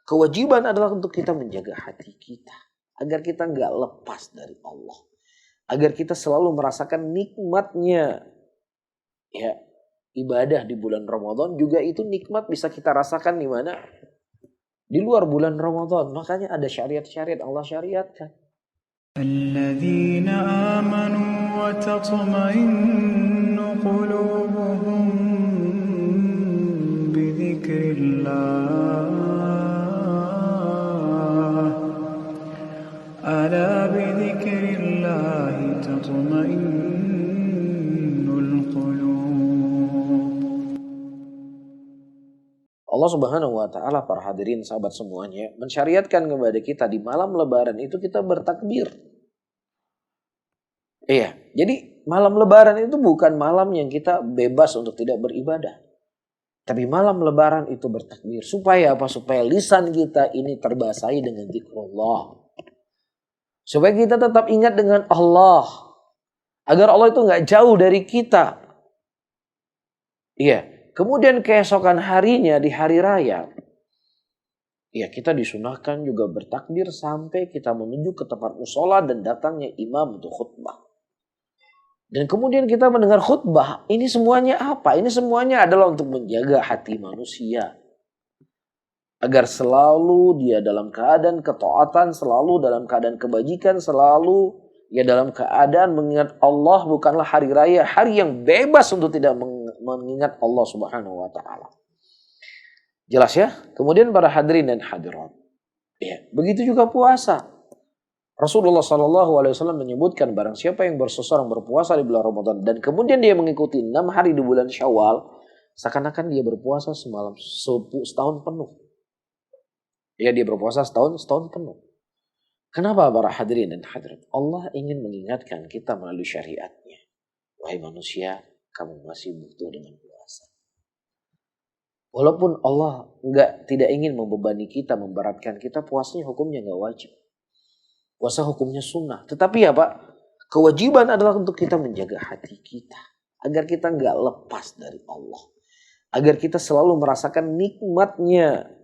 Kewajiban adalah untuk kita menjaga hati kita. Agar kita nggak lepas dari Allah. Agar kita selalu merasakan nikmatnya. Ya, ibadah di bulan Ramadan juga itu nikmat bisa kita rasakan di mana? Di luar bulan Ramadan. Makanya ada syariat-syariat Allah syariatkan. الذين آمنوا وتطمئن قلوبهم بذكر الله ألا بذكر الله تطمئن القلوب. Allah Subhanahu wa taala, para hadirin sahabat semuanya, mensyariatkan kepada kita di malam lebaran itu kita bertakbir. Iya, jadi malam lebaran itu bukan malam yang kita bebas untuk tidak beribadah. Tapi malam lebaran itu bertakbir. Supaya apa? Supaya lisan kita ini terbasahi dengan zikrullah. Supaya kita tetap ingat dengan Allah. Agar Allah itu gak jauh dari kita. Iya. Kemudian keesokan harinya di hari raya. Ya, kita disunahkan juga bertakbir sampai kita menuju ke tempat musola dan datangnya imam untuk khutbah. Dan kemudian kita mendengar khutbah. Ini semuanya apa? Ini semuanya adalah untuk menjaga hati manusia. Agar selalu dia dalam keadaan ketaatan, selalu dalam keadaan kebajikan, selalu ya dalam keadaan mengingat Allah bukanlah hari raya. Hari yang bebas untuk tidak mengingat Allah Subhanahu wa ta'ala. Jelas ya? Kemudian para hadirin dan hadirat. Ya, begitu juga puasa. Rasulullah SAW menyebutkan barang siapa yang seseorang berpuasa di bulan Ramadan dan kemudian dia mengikuti 6 hari di bulan Syawal, seakan-akan dia berpuasa setahun penuh. Ya, dia berpuasa setahun penuh. Kenapa para hadirin dan hadirat? Allah ingin mengingatkan kita melalui syariatnya. Wahai manusia, kamu masih butuh dengan puasa. Walaupun Allah tidak ingin membebani kita, memberatkan kita, puasanya hukumnya nggak wajib. Puasa hukumnya sunnah. Tetapi ya Pak, kewajiban adalah untuk kita menjaga hati kita. Agar kita nggak lepas dari Allah. Agar kita selalu merasakan nikmatnya.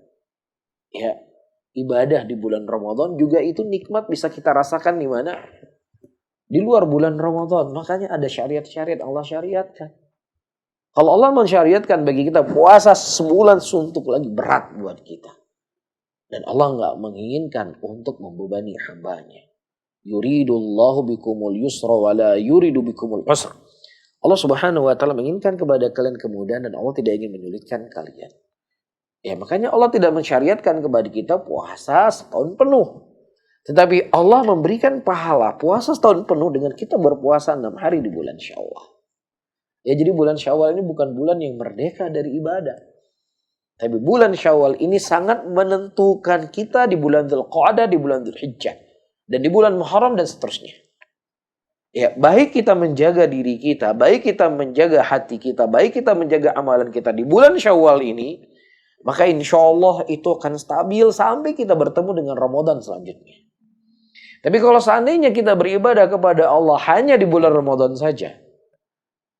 Ya, ibadah di bulan Ramadan juga itu nikmat bisa kita rasakan di mana? Di luar bulan Ramadan. Makanya ada syariat-syariat Allah syariatkan. Kalau Allah mensyariatkan bagi kita puasa sebulan suntuk lagi berat buat kita. Dan Allah nggak menginginkan untuk membebani hambanya. Yuridullahu bikumul yusra wa la yuridu bikumul usra. Allah Subhanahu wa ta'ala menginginkan kepada kalian kemudahan dan Allah tidak ingin menyulitkan kalian. Ya, makanya Allah tidak mensyariatkan kepada kita puasa setahun penuh. Tetapi Allah memberikan pahala puasa setahun penuh dengan kita berpuasa 6 hari di bulan Syawal. Ya, jadi bulan Syawal ini bukan bulan yang merdeka dari ibadah. Tapi bulan Syawal ini sangat menentukan kita di bulan Dzulqa'dah, di bulan Dzulhijjah, dan di bulan Muharram dan seterusnya. Ya, baik kita menjaga diri kita, baik kita menjaga hati kita, baik kita menjaga amalan kita di bulan Syawal ini, maka insya Allah itu akan stabil sampai kita bertemu dengan Ramadan selanjutnya. Tapi kalau seandainya kita beribadah kepada Allah hanya di bulan Ramadan saja,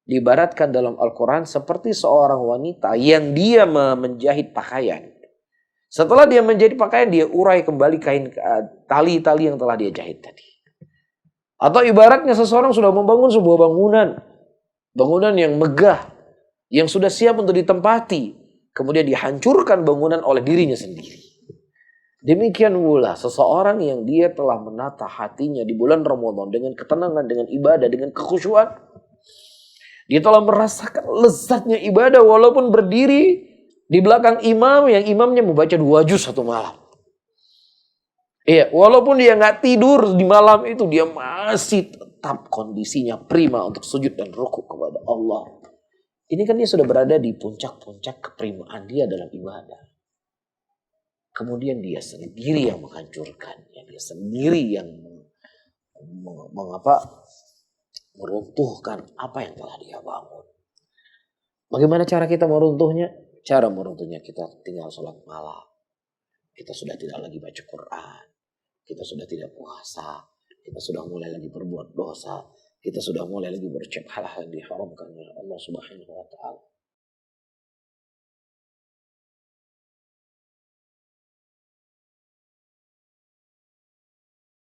diibaratkan dalam Al-Quran seperti seorang wanita yang dia menjahit pakaian. Setelah dia menjahit pakaian, dia urai kembali kain tali-tali yang telah dia jahit tadi. Atau ibaratnya seseorang sudah membangun sebuah bangunan yang megah, yang sudah siap untuk ditempati, kemudian dihancurkan bangunan oleh dirinya sendiri. Demikian pula seseorang yang dia telah menata hatinya di bulan Ramadan dengan ketenangan, dengan ibadah, dengan kekhusyuan. Dia telah merasakan lezatnya ibadah walaupun berdiri di belakang imam yang imamnya membaca 2 juz satu malam. Iya, walaupun dia nggak tidur di malam itu, dia masih tetap kondisinya prima untuk sujud dan rukuk kepada Allah. Ini kan dia sudah berada di puncak-puncak keprimaan dia dalam ibadah. Kemudian dia sendiri yang menghancurkannya, dia sendiri yang meruntuhkan apa yang telah dia bangun. Bagaimana cara kita meruntuhnya? Cara meruntuhnya kita tinggal sholat malam. Kita sudah tidak lagi baca Quran. Kita sudah tidak puasa. Kita sudah mulai lagi berbuat dosa. Kita sudah mulai lagi berucap hal-hal yang diharamkan oleh Allah Subhanahu wa ta'ala.